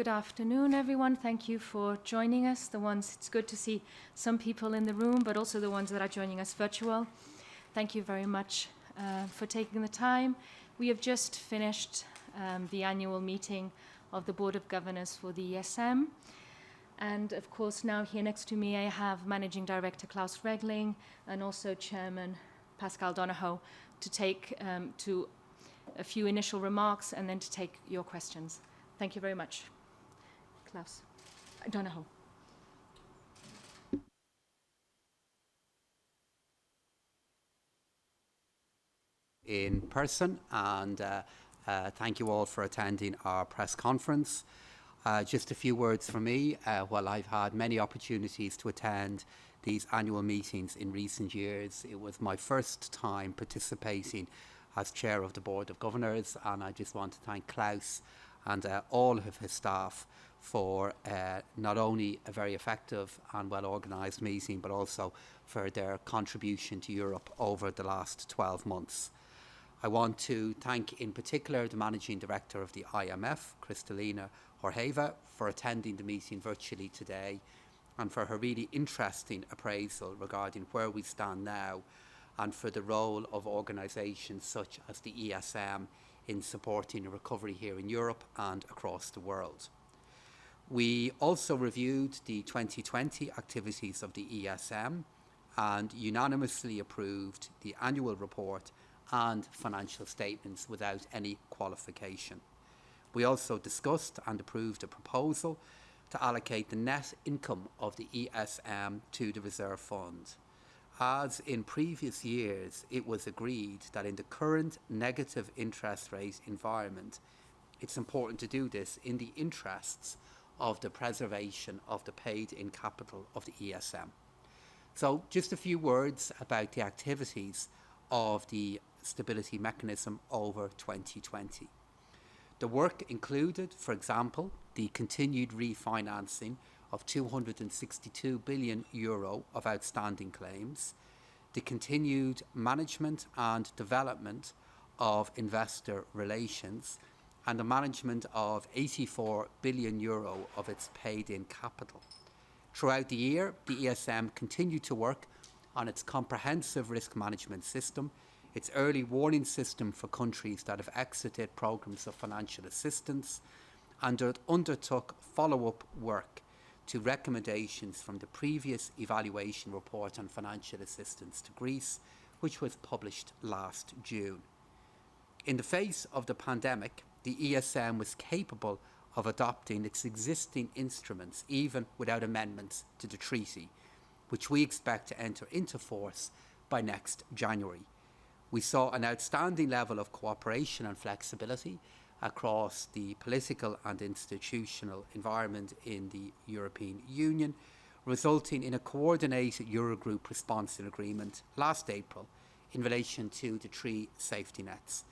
Good afternoon, everyone. Thank you for joining us. It's good to see some people in the room, but also the ones that are joining us virtual. Thank you very much for taking the time. We have just finished the annual meeting of the Board of Governors for the ESM. And of course, now here next to me, I have Managing Director Klaus Regling and also Chairman Paschal Donohoe to take to a few initial remarks and then to take your questions. Thank you very much. Klaus Donohoe. In person, and thank you all for attending our press conference. Just a few words from me. While I've had many opportunities to attend these annual meetings in recent years, it was my first time participating as Chair of the Board of Governors, and I just want to thank Klaus and all of his staff for not only a very effective and well-organised meeting, but also for their contribution to Europe over the last 12 months. I want to thank in particular the Managing Director of the IMF, Kristalina Horheva, for attending the meeting virtually today and for her really interesting appraisal regarding where we stand now and for the role of organisations such as the ESM in supporting a recovery here in Europe and across the world. We also reviewed the 2020 activities of the ESM and unanimously approved the annual report and financial statements without any qualification. We also discussed and approved a proposal to allocate the net income of the ESM to the reserve fund. As in previous years, it was agreed that in the current negative interest rate environment, it's important to do this in the interests of the preservation of the paid-in capital of the ESM. So just a few words about the activities of the stability mechanism over 2020. The work included, for example, the continued refinancing of €262 billion of outstanding claims, the continued management and development of investor relations, and the management of €84 billion of its paid-in capital. Throughout the year, the ESM continued to work on its comprehensive risk management system, its early warning system for countries that have exited programmes of financial assistance, and it undertook follow-up work to recommendations from the previous evaluation report on financial assistance to Greece, which was published last June. In the face of the pandemic, the ESM was capable of adopting its existing instruments even without amendments to the treaty, which we expect to enter into force by next January. We saw an outstanding level of cooperation and flexibility across the political and institutional environment in the European Union, resulting in a coordinated Eurogroup response and agreement last April in relation to the three safety nets.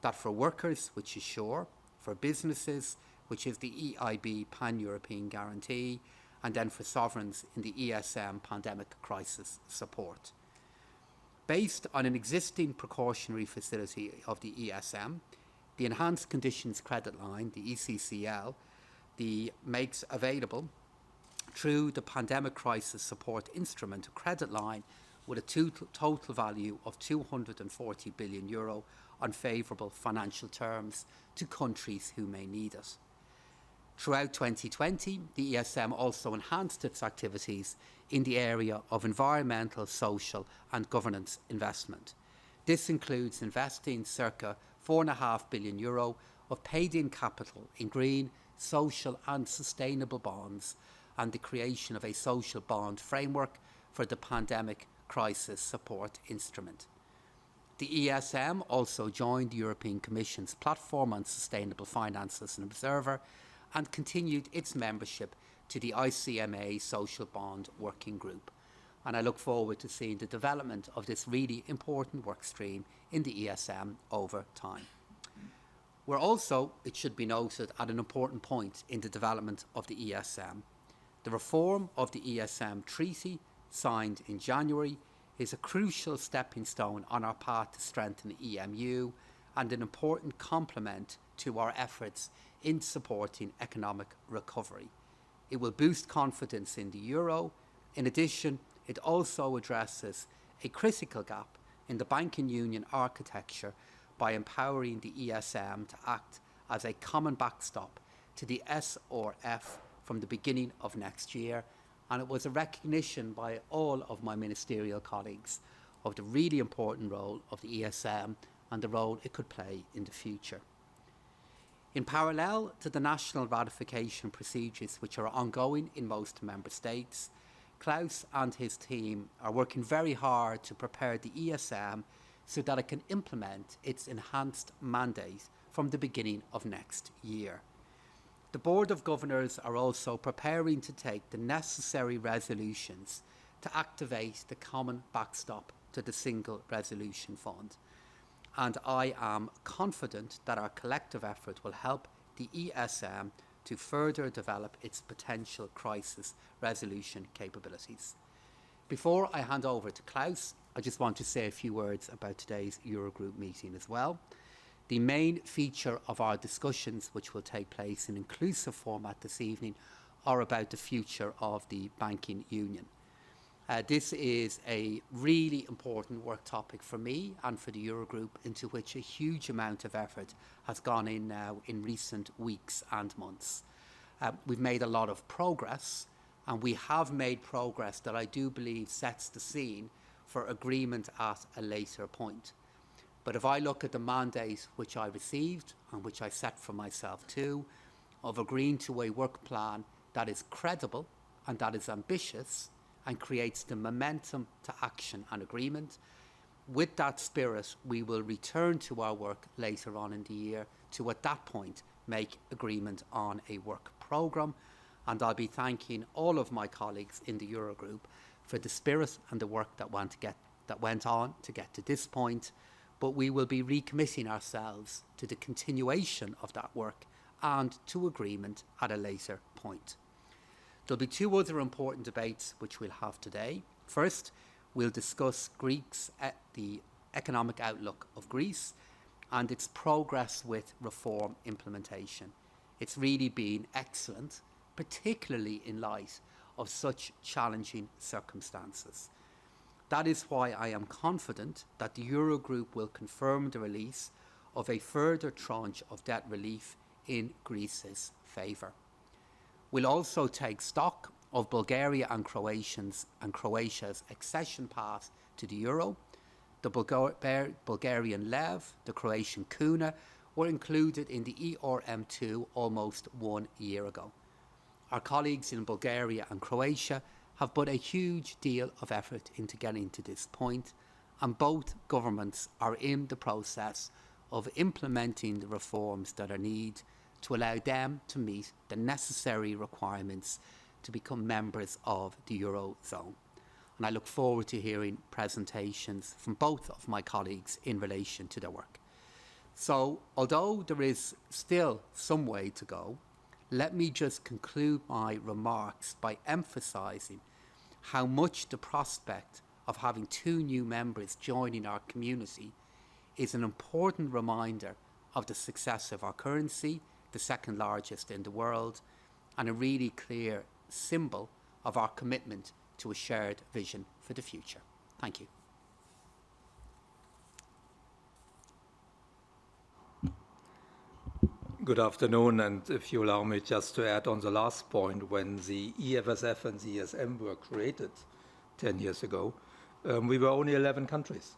That for workers, which is SURE, for businesses, which is the EIB Pan-European Guarantee, and then for sovereigns in the ESM Pandemic Crisis Support. Based on an existing precautionary facility of the ESM, the Enhanced Conditions Credit Line, the ECCL, makes available through the Pandemic Crisis Support Instrument a credit line with a total value of €240 billion on favourable financial terms to countries who may need it. Throughout 2020, the ESM also enhanced its activities in the area of environmental, social and governance investment. This includes investing circa €4.5 billion of paid-in capital in green, social and sustainable bonds and the creation of a social bond framework for the Pandemic Crisis Support Instrument. The ESM also joined the European Commission's Platform on Sustainable Finance as an observer and continued its membership to the ICMA Social Bond Working Group. And I look forward to seeing the development of this really important work stream in the ESM over time. We're also, it should be noted, at an important point in the development of the ESM. The reform of the ESM Treaty, signed in January, is a crucial stepping stone on our path to strengthen the EMU and an important complement to our efforts in supporting economic recovery. It will boost confidence in the euro. In addition, it also addresses a critical gap in the banking union architecture by empowering the ESM to act as a common backstop to the SRF from the beginning of next year. And it was a recognition by all of my ministerial colleagues of the really important role of the ESM and the role it could play in the future. In parallel to the national ratification procedures which are ongoing in most member states, Klaus and his team are working very hard to prepare the ESM so that it can implement its enhanced mandate from the beginning of next year. The Board of Governors are also preparing to take the necessary resolutions to activate the common backstop to the Single Resolution Fund. And I am confident that our collective effort will help the ESM to further develop its potential crisis resolution capabilities. Before I hand over to Klaus, I just want to say a few words about today's Eurogroup meeting as well. The main feature of our discussions, which will take place in inclusive format this evening, are about the future of the banking union. This is a really important work topic for me and for the Eurogroup, into which a huge amount of effort has gone in now in recent weeks and months. We've made a lot of progress, and we have made progress that I do believe sets the scene for agreement at a later point. But if I look at the mandate which I received and which I set for myself too, of agreeing to a work plan that is credible and that is ambitious and creates the momentum to action and agreement, with that spirit, we will return to our work later on in the year to, at that point, make agreement on a work programme. And I'll be thanking all of my colleagues in the Eurogroup for the spirit and the work that went on to get to this point. But we will be recommitting ourselves to the continuation of that work and to agreement at a later point. There'll be two other important debates which we'll have today. First, we'll discuss the economic outlook of Greece and its progress with reform implementation. It's really been excellent, particularly in light of such challenging circumstances. That is why I am confident that the Eurogroup will confirm the release of a further tranche of debt relief in Greece's favour. We'll also take stock of Bulgaria and Croatia's accession path to the euro. The Bulgarian lev, the Croatian kuna, were included in the ERM2 almost 1 year ago. Our colleagues in Bulgaria and Croatia have put a huge deal of effort into getting to this point, and both governments are in the process of implementing the reforms that are needed to allow them to meet the necessary requirements to become members of the Eurozone. And I look forward to hearing presentations from both of my colleagues in relation to their work. So, although there is still some way to go, let me just conclude my remarks by emphasising how much the prospect of having 2 new members joining our community is an important reminder of the success of our currency, the second largest in the world, and a really clear symbol of our commitment to a shared vision for the future. Thank you. Good afternoon, and if you allow me just to add on the last point, when the EFSF and the ESM were created 10 years ago, we were only 11 countries.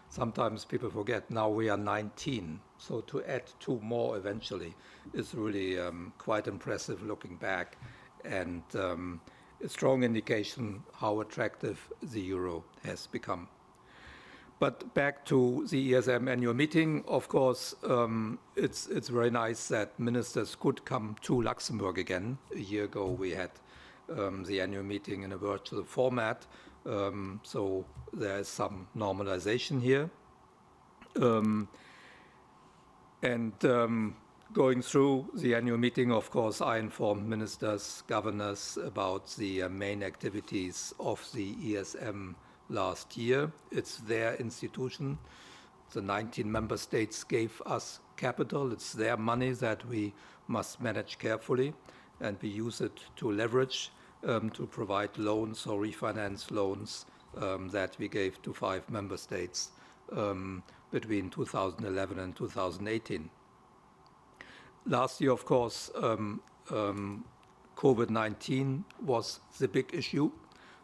Sometimes people forget, now we are 19, so to add 2 more eventually is really quite impressive looking back, and a strong indication how attractive the euro has become. But back to the ESM annual meeting, of course, it's very nice that ministers could come to Luxembourg again. A year ago we had the annual meeting in a virtual format, so there is some normalization here. Going through the annual meeting, of course, I informed ministers, governors about the main activities of the ESM last year. It's their institution. The 19 member states gave us capital. It's their money that we must manage carefully, and we use it to leverage to provide loans or refinance loans that we gave to 5 member states between 2011 and 2018. Last year, of course, COVID-19 was the big issue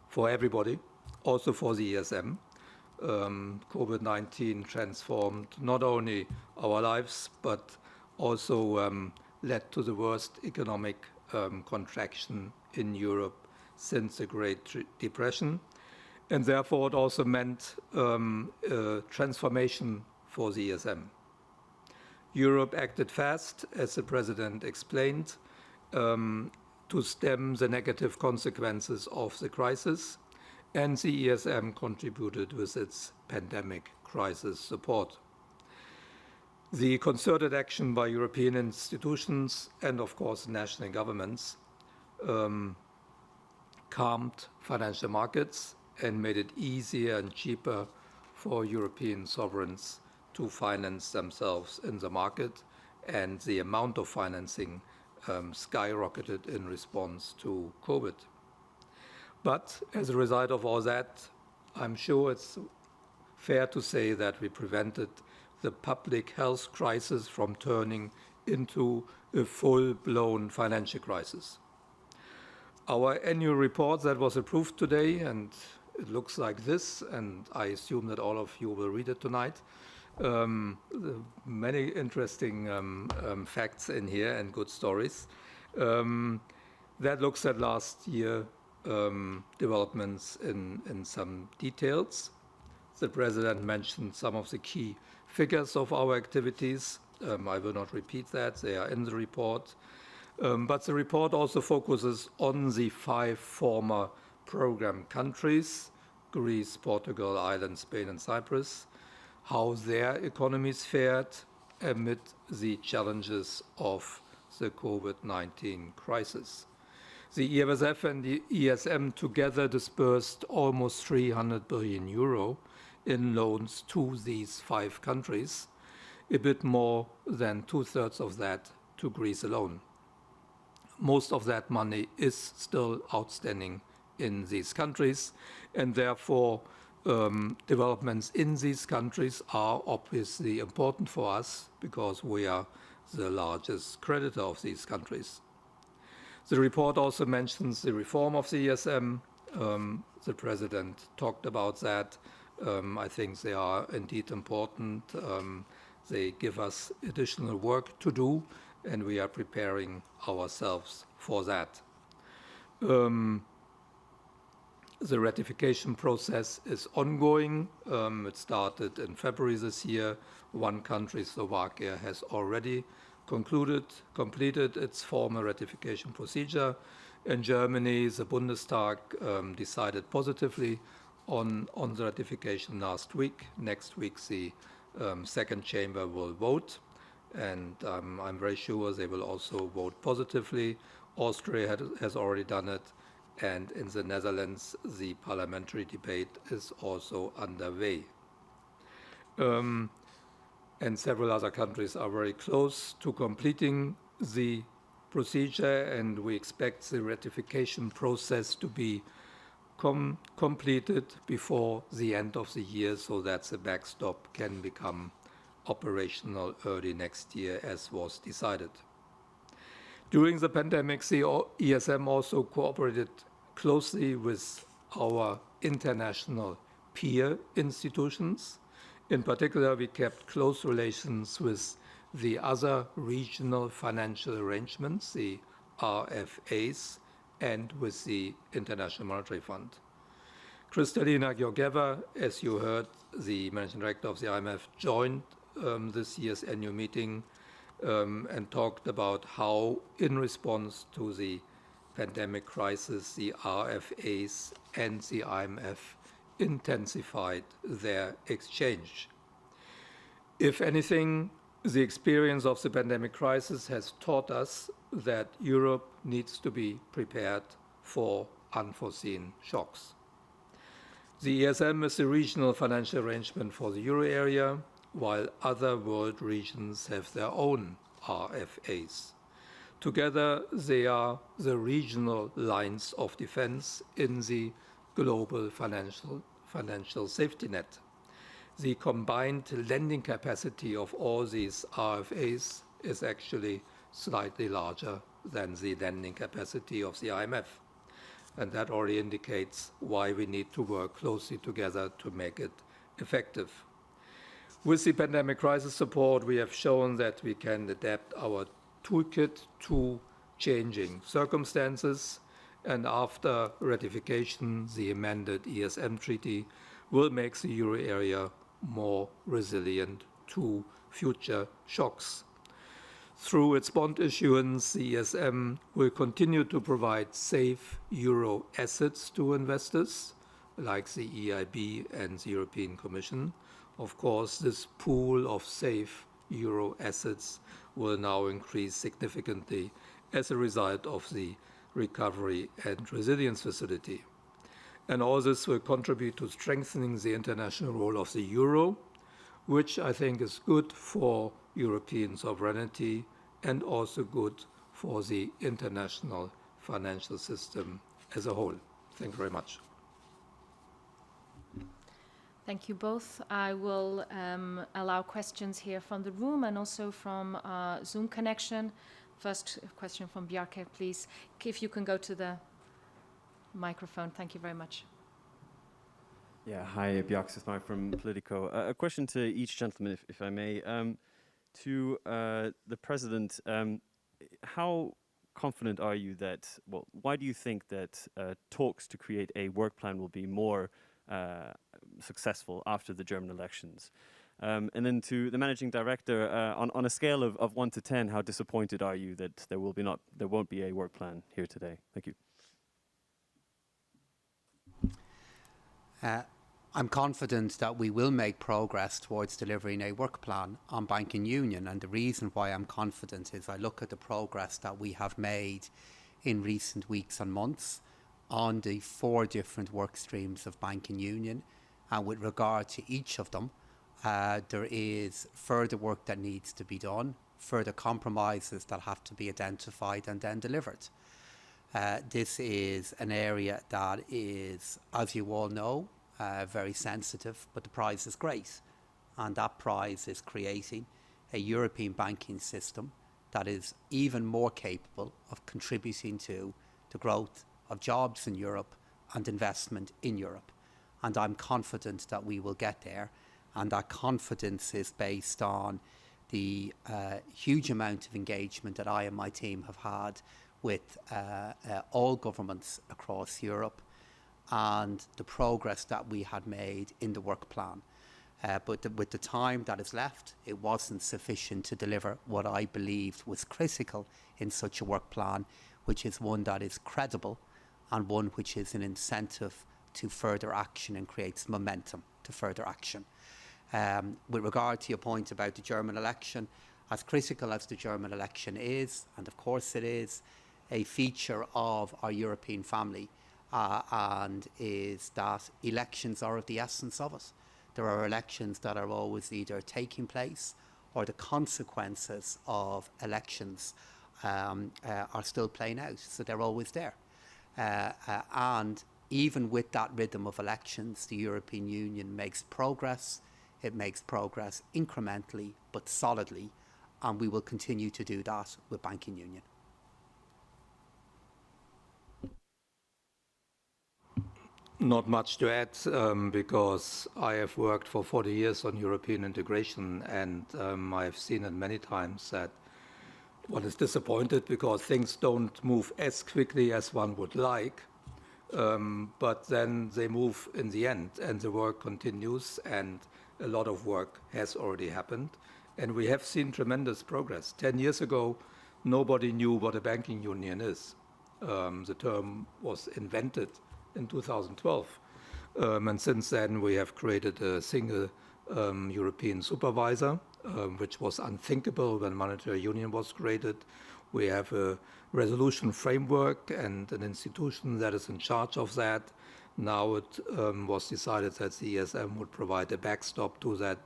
for everybody, also for the ESM. COVID-19 transformed not only our lives, but also led to the worst economic contraction in Europe since the Great Depression. And therefore, it also meant transformation for the ESM. Europe acted fast, as the President explained, to stem the negative consequences of the crisis, and the ESM contributed with its pandemic crisis support. The concerted action by European institutions and, of course, national governments calmed financial markets and made it easier and cheaper for European sovereigns to finance themselves in the market, and the amount of financing skyrocketed in response to COVID. But as a result of all that, I'm sure it's fair to say that we prevented the public health crisis from turning into a full-blown financial crisis. Our annual report that was approved today, and it looks like this, and I assume that all of you will read it tonight. Many interesting facts in here and good stories. That looks at last year developments in some details. The President mentioned some of the key figures of our activities. I will not repeat that, they are in the report. But the report also focuses on the 5 former program countries, Greece, Portugal, Ireland, Spain, and Cyprus, how their economies fared amid the challenges of the COVID-19 crisis. The EFSF and the ESM together disbursed almost 300 billion euro in loans to these 5 countries, a bit more than 2/3 of that to Greece alone. Most of that money is still outstanding in these countries, and therefore developments in these countries are obviously important for us because we are the largest creditor of these countries. The report also mentions the reform of the ESM. The President talked about that. I think they are indeed important. They give us additional work to do, and we are preparing ourselves for that. The ratification process is ongoing. It started in February this year. 1 country, Slovakia, has already completed its formal ratification procedure. In Germany, the Bundestag decided positively on the ratification last week. Next week, the second chamber will vote, and I'm very sure they will also vote positively. Austria has already done it, and in the Netherlands, the parliamentary debate is also underway. And several other countries are very close to completing the procedure, and we expect the ratification process to be completed before the end of the year, so that the backstop can become operational early next year, as was decided. During the pandemic, the ESM also cooperated closely with our international peer institutions. In particular, we kept close relations with the other regional financial arrangements, the RFAs, and with the International Monetary Fund. Kristalina Georgieva, as you heard, the Managing Director of the IMF, joined this year's annual meeting and talked about how, in response to the pandemic crisis, the RFAs and the IMF intensified their exchange. If anything, the experience of the pandemic crisis has taught us that Europe needs to be prepared for unforeseen shocks. The ESM is the regional financial arrangement for the euro area. while other world regions have their own RFAs. Together, they are the regional lines of defense in the global financial safety net. The combined lending capacity of all these RFAs is actually slightly larger than the lending capacity of the IMF. And that already indicates why we need to work closely together to make it effective. With the pandemic crisis support, we have shown that we can adapt our toolkit to changing circumstances, and after ratification, the amended ESM treaty will make the euro area more resilient to future shocks. Through its bond issuance, the ESM will continue to provide safe euro assets to investors, like the EIB and the European Commission. Of course, this pool of safe euro assets will now increase significantly as a result of the Recovery and Resilience Facility. And all this will contribute to strengthening the international role of the euro, which I think is good for European sovereignty and also good for the international financial system as a whole. Thank you very much. Thank you both. I will allow questions here from the room and also from Zoom connection. First question from Bjarke, please. If you can go to the microphone. Thank you very much. Yeah, hi, Bjarke Sismar from Politico. A question to each gentleman, if I may. To the President, how confident are you that, well, why do you think that talks to create a work plan will be more successful after the German elections? And then to the Managing Director, on a scale of 1 to 10, how disappointed are you that there won't be a work plan here today? Thank you. I'm confident that we will make progress towards delivering a work plan on banking union, and the reason why I'm confident is I look at the progress that we have made in recent weeks and months on the 4 different work streams of banking union, and with regard to each of them, there is further work that needs to be done, further compromises that have to be identified and then delivered. This is an area that is, as you all know, very sensitive, but the prize is great. And that prize is creating a European banking system that is even more capable of contributing to the growth of jobs in Europe and investment in Europe. And I'm confident that we will get there. And that confidence is based on the huge amount of engagement that I and my team have had with all governments across Europe, and the progress that we had made in the work plan. But with the time that is left, it wasn't sufficient to deliver what I believed was critical in such a work plan, which is one that is credible and one which is an incentive to further action and creates momentum to further action. With regard to your point about the German election, as critical as the German election is, and of course it is, a feature of our European family, and is that elections are of the essence of it. There are elections that are always either taking place or the consequences of elections are still playing out, so they're always there. And even with that rhythm of elections, the European Union makes progress. It makes progress incrementally but solidly, and we will continue to do that with banking union. Not much to add, because I have worked for 40 years on European integration, and I've seen it many times that one is disappointed because things don't move as quickly as one would like, but then they move in the end, and the work continues, and a lot of work has already happened, and we have seen tremendous progress. 10 years ago, nobody knew what a banking union is. The term was invented in 2012. And since then, we have created a single European supervisor, which was unthinkable when monetary union was created. We have a resolution framework and an institution that is in charge of that. Now it was decided that the ESM would provide a backstop to that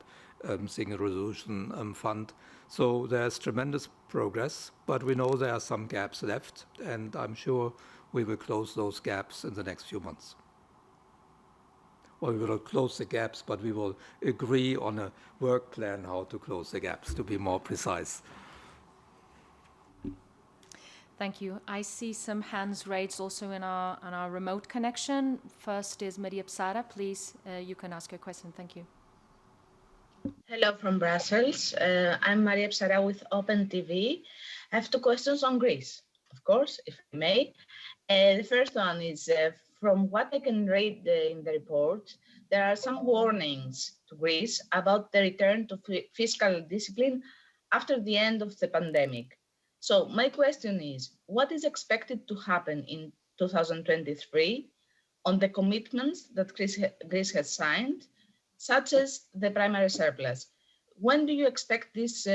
Single Resolution Fund. So there's tremendous progress, but we know there are some gaps left, and I'm sure we will close those gaps in the next few months. Well, we will not close the gaps, but we will agree on a work plan how to close the gaps, to be more precise. Thank you. I see some hands raised also on our remote connection. First is Maria Psara. Please, you can ask your question. Thank you. Hello from Brussels. I'm Maria Psara with Open TV. I have two questions on Greece, of course, if I may. The first one is, from what I can read in the report, there are some warnings to Greece about the return to fiscal discipline after the end of the pandemic. So my question is, what is expected to happen in 2023 on the commitments that Greece has signed, such as the primary surplus? When do you expect this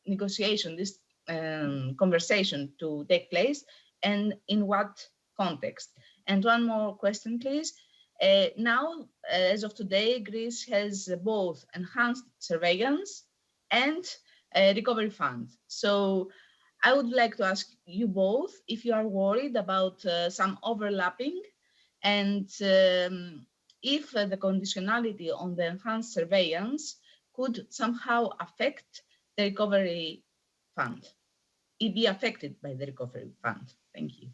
negotiation, this conversation to take place, and in what context? And one more question, please. Now, as of today, Greece has both enhanced surveillance and a recovery fund. So I would like to ask you both if you are worried about some overlapping, and if the conditionality on the enhanced surveillance could somehow affect the recovery fund, be affected by the recovery fund. Thank you.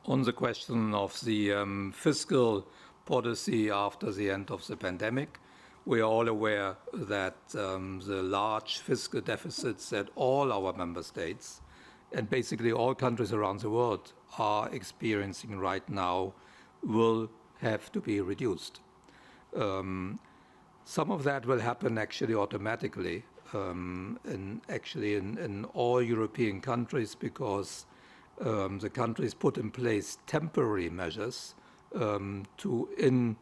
On the question of the fiscal policy after the end of the pandemic, we are all aware that the large fiscal deficits that all our member states and basically all countries around the world are experiencing right now will have to be reduced. Some of that will happen actually automatically in all European countries, because the countries put in place temporary measures in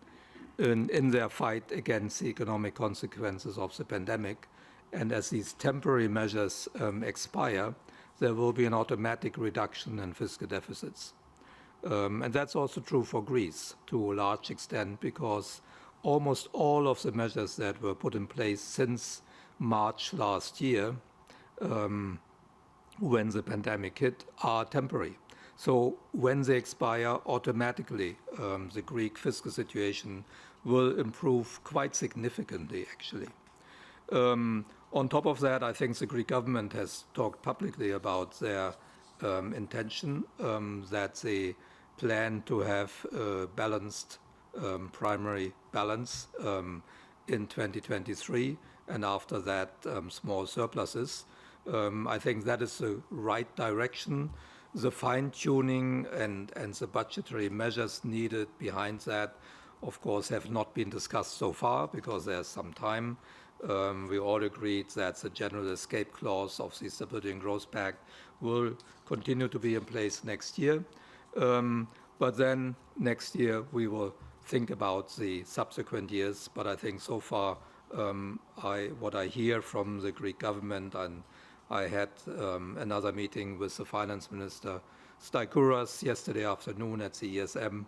their fight against the economic consequences of the pandemic. And as these temporary measures expire, there will be an automatic reduction in fiscal deficits. And that's also true for Greece to a large extent, because almost all of the measures that were put in place since March last year, when the pandemic hit, are temporary. So when they expire, automatically the Greek fiscal situation will improve quite significantly, actually. On top of that, I think the Greek government has talked publicly about their intention that they plan to have a balanced primary balance in 2023, and after that small surpluses. I think that is the right direction. The fine-tuning and the budgetary measures needed behind that, of course, have not been discussed so far, because there's some time. We all agreed that the general escape clause of the Stability and Growth Pact will continue to be in place next year. But then next year we will think about the subsequent years. But I think so far what I hear from the Greek government, and I had another meeting with the finance minister Staikouras yesterday afternoon at the ESM,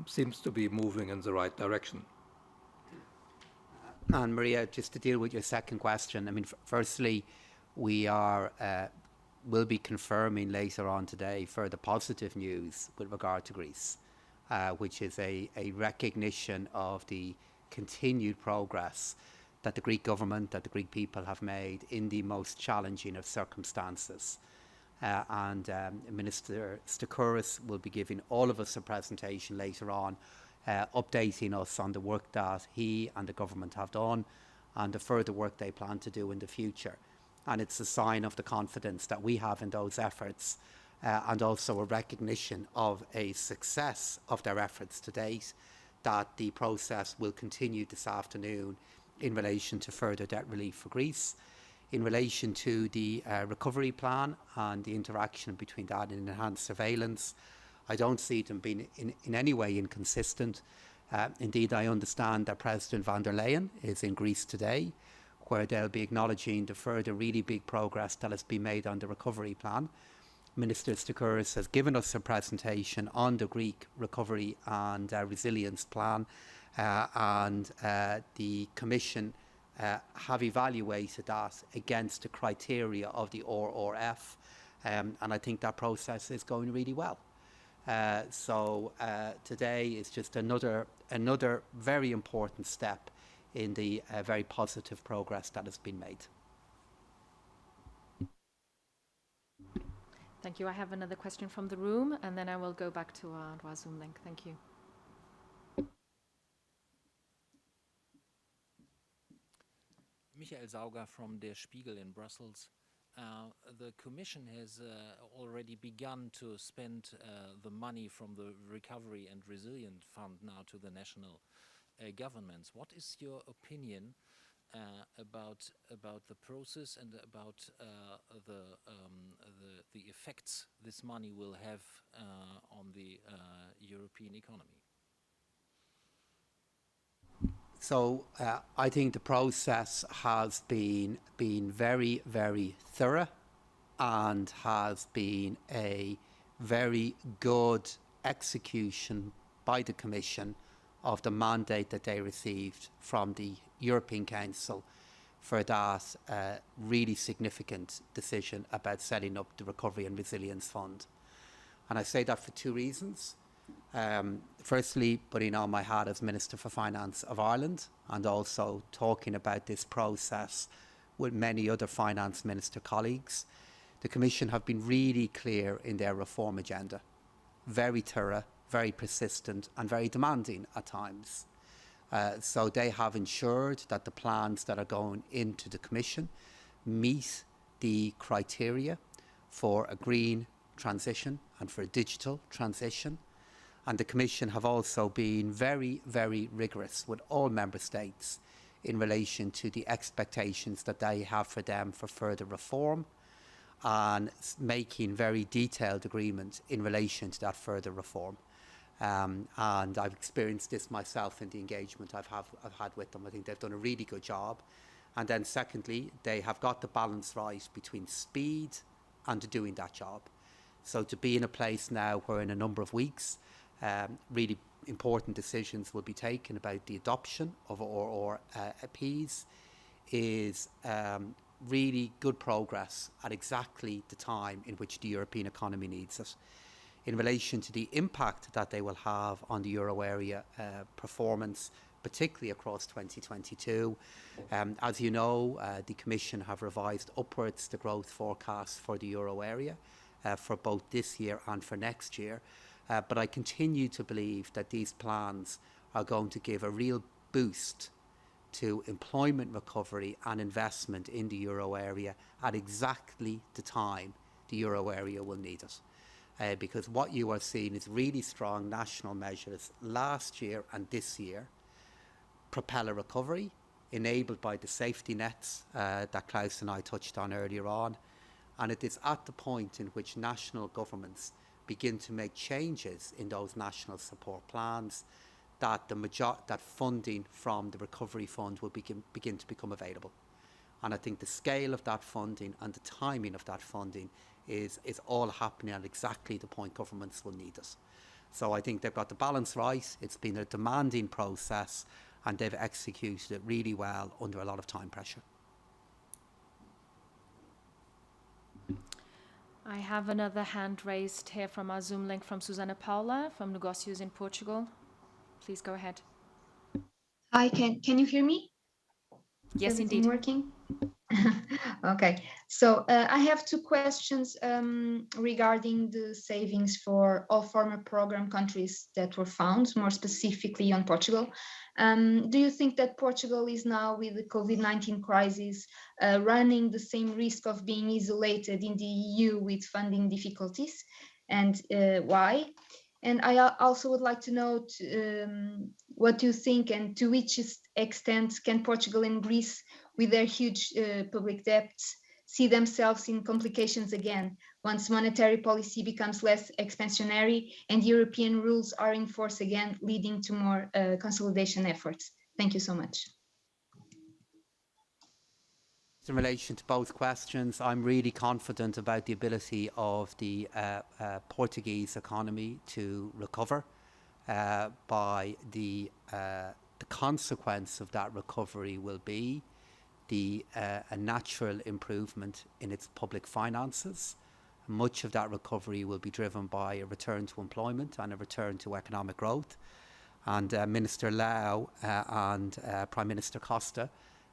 seems to be moving in the right direction. And Maria, just to deal with your second question, I mean, firstly, we will be confirming later on today further positive news with regard to Greece, which is a recognition of the continued progress that the Greek government, that the Greek people have made in the most challenging of circumstances. And Minister Staikouras will be giving all of us a presentation later on, updating us on the work that he and the government have done and the further work they plan to do in the future. And it's a sign of the confidence that we have in those efforts, and also a recognition of a success of their efforts to date, that the process will continue this afternoon in relation to further debt relief for Greece. In relation to the recovery plan and the interaction between that and enhanced surveillance, I don't see them being in any way inconsistent. Indeed, I understand that President von der Leyen is in Greece today, where they'll be acknowledging the further really big progress that has been made on the recovery plan. Minister Stoukuris has given us a presentation on the Greek recovery and resilience plan, and the Commission have evaluated that against the criteria of the RRF, and I think that process is going really well. So today is just another very important step in the very positive progress that has been made. Thank you. I have another question from the room, and then I will go back to our Zoom link. Thank you. Michael Sauger from Der Spiegel in Brussels. The Commission has already begun to spend the money from the Recovery and Resilience Fund now to the national governments. What is your opinion about the process and about the effects this money will have on the European economy? So I think the process has been very, very thorough and has been a very good execution by the Commission of the mandate that they received from the European Council for that really significant decision about setting up the Recovery and Resilience Fund. And I say that for two reasons. Firstly, putting on my hat as Minister for Finance of Ireland, and also talking about this process with many other finance minister colleagues. The Commission have been really clear in their reform agenda, very thorough, very persistent and very demanding at times. So they have ensured that the plans that are going into the Commission meet the criteria for a green transition and for a digital transition. And the Commission have also been very, very rigorous with all Member States in relation to the expectations that they have for them for further reform, and making very detailed agreements in relation to that further reform. And I've experienced this myself in the engagement I've had with them. I think they've done a really good job. And then secondly, they have got the balance right between speed and doing that job. So to be in a place now where in a number of weeks, really important decisions will be taken about the adoption of RRPs is really good progress at exactly the time in which the European economy needs it. In relation to the impact that they will have on the euro area performance, particularly across 2022, as you know, the Commission have revised upwards the growth forecast for the euro area for both this year and for next year. But I continue to believe that these plans are going to give a real boost to employment recovery and investment in the euro area at exactly the time the euro area will need it. Because what you are seeing is really strong national measures last year and this year propel a recovery enabled by the safety nets that Klaus and I touched on earlier on. And it is at the point in which national governments begin to make changes in those national support plans that that funding from the recovery fund will begin to become available. And I think the scale of that funding and the timing of that funding is all happening at exactly the point governments will need it. So I think they've got the balance right. It's been a demanding process and they've executed it really well under a lot of time pressure. I have another hand raised here from our Zoom link from Susana Paula from Negócios in Portugal. Please go ahead. Hi, can you hear me? Yes, Is everything indeed. Working? Okay, so I have two questions regarding the savings for all former program countries that were found, more specifically on Portugal. Do you think that Portugal is now, with the COVID-19 crisis, running the same risk of being isolated in the EU with funding difficulties, and why? And I also would like to know what you think, and to which extent can Portugal and Greece, with their huge public debts, see themselves in complications again once monetary policy becomes less expansionary and European rules are in force again, leading to more consolidation efforts? Thank you so much. In relation to both questions, I'm really confident about the ability of the Portuguese economy to recover. By the consequence of that recovery will be a natural improvement in its public finances. Much of that recovery will be driven by a return to employment and a return to economic growth. And Minister Lau and Prime Minister Costa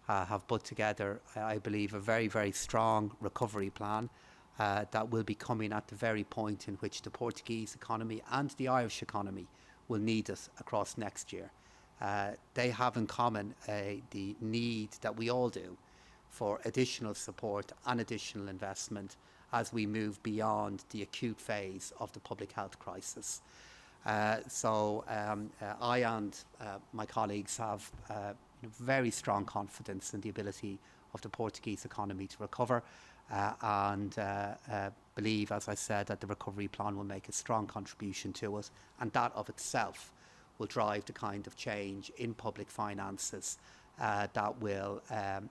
have put together, I believe, a very, very strong recovery plan that will be coming at the very point in which the Portuguese economy and the Irish economy will need us across next year. They have in common the need that we all do for additional support and additional investment as we move beyond the acute phase of the public health crisis. So I and my colleagues have very strong confidence in the ability of the Portuguese economy to recover and believe, as I said, that the recovery plan will make a strong contribution to it, and that of itself will drive the kind of change in public finances that will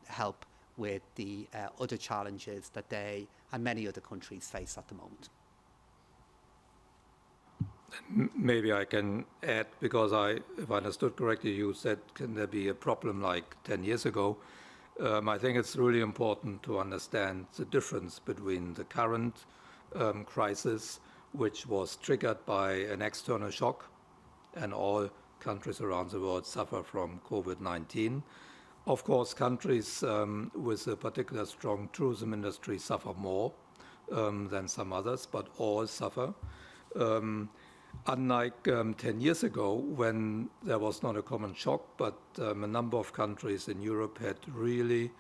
help with the other challenges that they and many other countries face at the moment. Maybe I can add, because if I understood correctly, you said, can there be a problem like 10 years ago? I think it's really important to understand the difference between the current crisis, which was triggered by an external shock, and all countries around the world suffer from COVID-19. Of course, countries with a particular strong tourism industry suffer more than some others, but all suffer. Unlike 10 years ago, when there was not a common shock, but a number of countries in Europe had really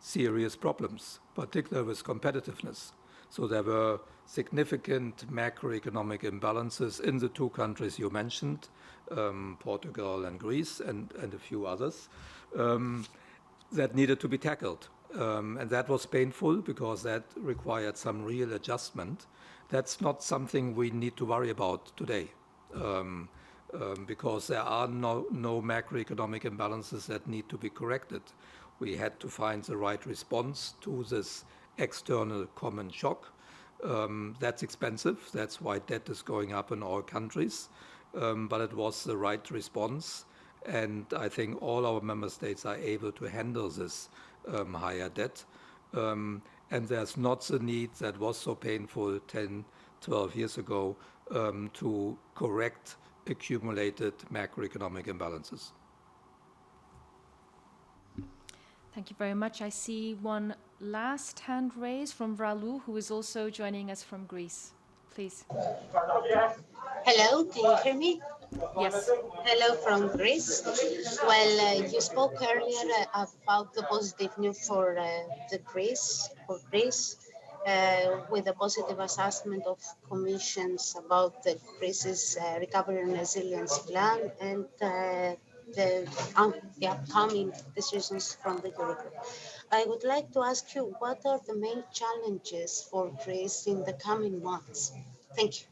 serious problems, particularly with competitiveness. So there were significant macroeconomic imbalances in the two countries you mentioned, Portugal and Greece, and a few others, that needed to be tackled. And that was painful because that required some real adjustment. That's not something we need to worry about today, because there are no macroeconomic imbalances that need to be corrected. We had to find the right response to this external common shock. That's expensive. That's why debt is going up in all countries. But it was the right response. And I think all our member states are able to handle this higher debt. And there's not the need that was so painful 10, 12 years ago to correct accumulated macroeconomic imbalances. Thank you very much. I see one last hand raised from Ralu, who is also joining us from Greece. Please. Hello, can you hear me? Yes. Hello from Greece. Well, you spoke earlier about the positive news for Greece, with a positive assessment of commissions about the Greece's recovery and resilience plan and the upcoming decisions from the Eurogroup. I would like to ask you, what are the main challenges for Greece in the coming months? Thank you.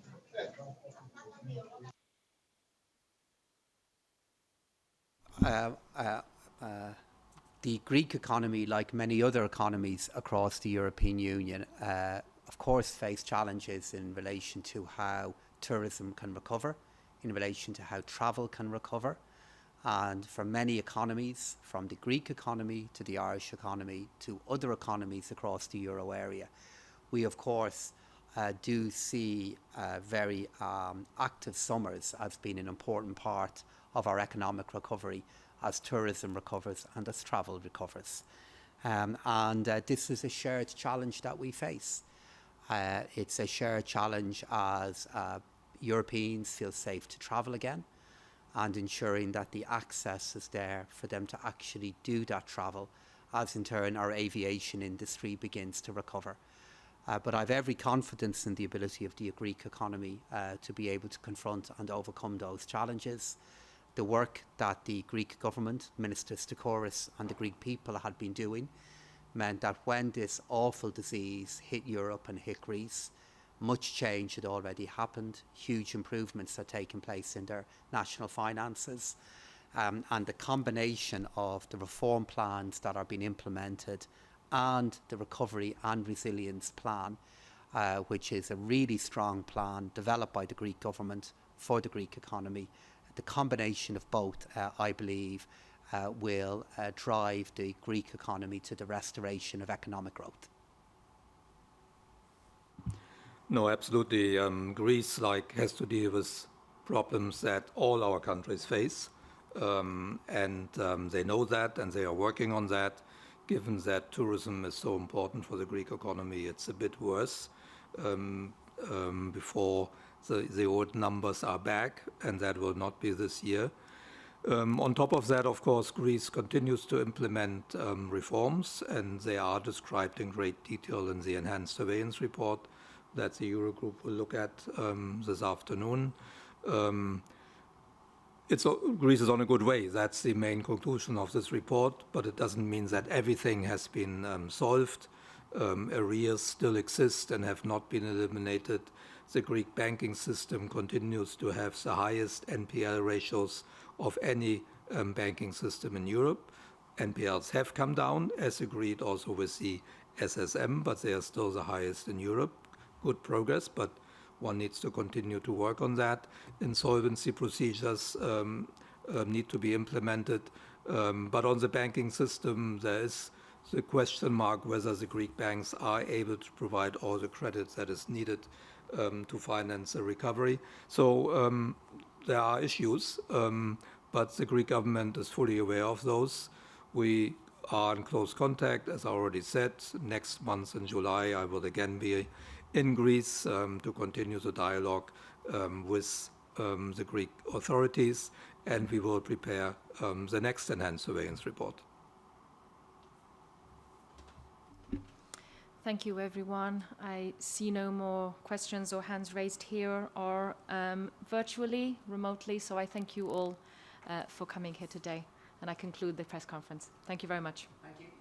The Greek economy, like many other economies across the European Union, of course face challenges in relation to how tourism can recover, in relation to how travel can recover. And for many economies, from the Greek economy to the Irish economy to other economies across the euro area, we of course do see very active summers as being an important part of our economic recovery as tourism recovers and as travel recovers. And this is a shared challenge that we face. It's a shared challenge as Europeans feel safe to travel again, and ensuring that the access is there for them to actually do that travel, as in turn our aviation industry begins to recover. But I have every confidence in the ability of the Greek economy to be able to confront and overcome those challenges. The work that the Greek government, Minister Stachouris, and the Greek people had been doing meant that when this awful disease hit Europe and hit Greece, much change had already happened. Huge improvements had taken place in their national finances. and the combination of the reform plans that are being implemented and the recovery and resilience plan, which is a really strong plan developed by the Greek government for the Greek economy. The combination of both, I believe, will drive the Greek economy to the restoration of economic growth. No, absolutely. Greece has to deal with problems that all our countries face, and they know that, and they are working on that. Given that tourism is so important for the Greek economy, it's a bit worse before the old numbers are back, and that will not be this year. On top of that, of course, Greece continues to implement reforms, and they are described in great detail in the enhanced surveillance report that the Eurogroup will look at this afternoon. Greece is on a good way. That's the main conclusion of this report, but it doesn't mean that everything has been solved. Arrears still exist and have not been eliminated. The Greek banking system continues to have the highest NPL ratios of any banking system in Europe. NPLs have come down, as agreed also with the SSM, but they are still the highest in Europe. Good progress, but one needs to continue to work on that. Insolvency procedures need to be implemented. But on the banking system, there is the question mark whether the Greek banks are able to provide all the credit that is needed to finance the recovery. So there are issues, but the Greek government is fully aware of those. We are in close contact, as I already said. Next month in July, I will again be in Greece to continue the dialogue with the Greek authorities, and we will prepare the next enhanced surveillance report. Thank you, everyone. I see no more questions or hands raised here or virtually, remotely, so I thank you all for coming here today, and I conclude the press conference. Thank you very much. Thank you.